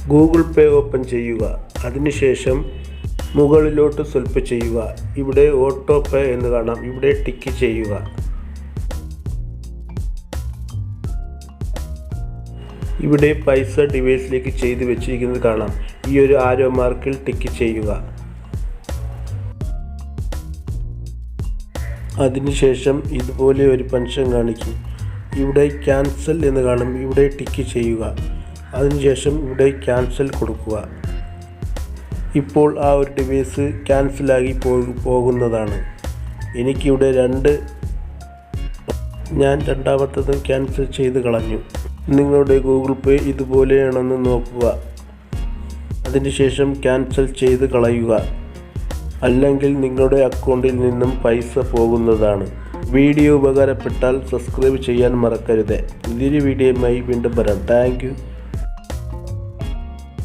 Google പേ open ചെയ്യുക. അതിനുശേഷം മുകളിലോട്ട് സ്വൈപ്പ് ചെയ്യുക. ഇവിടെ ഓട്ടോ പേ എന്ന് കാണാം. ഇവിടെ ടിക്ക് ചെയ്യുക. ഇവിടെ പൈസ ഡിവൈസിലേക്ക് ചെയ്തു വെച്ചിരിക്കുന്നത് കാണാം. ഈ ഒരു ആരോ മാർക്കിൽ ടിക്ക് ചെയ്യുക. അതിനുശേഷം ഇതുപോലെ ഒരു ഫംഗ്ഷൻ കാണിക്കും. ഇവിടെ ക്യാൻസൽ എന്ന് കാണും. ഇവിടെ ടിക്ക് ചെയ്യുക. അതിനുശേഷം ഇവിടെ ക്യാൻസൽ കൊടുക്കുക. ഇപ്പോൾ ആ ഒരു ഡിവൈസ് ക്യാൻസലായി പോകുന്നതാണ്. എനിക്കിവിടെ ഞാൻ രണ്ടാമത്തതും ക്യാൻസൽ ചെയ്ത് കളഞ്ഞു. നിങ്ങളുടെ ഗൂഗിൾ പേ ഇതുപോലെയാണെന്ന് നോക്കുക. അതിനുശേഷം ക്യാൻസൽ ചെയ്ത് കളയുക. അല്ലെങ്കിൽ നിങ്ങളുടെ അക്കൗണ്ടിൽ നിന്നും പൈസ പോകുന്നതാണ്. വീഡിയോ ഉപകാരപ്പെട്ടാൽ സബ്സ്ക്രൈബ് ചെയ്യാൻ മറക്കരുത്. പുതിയൊരു വീഡിയോയുമായി വീണ്ടും വരാം. Thank you.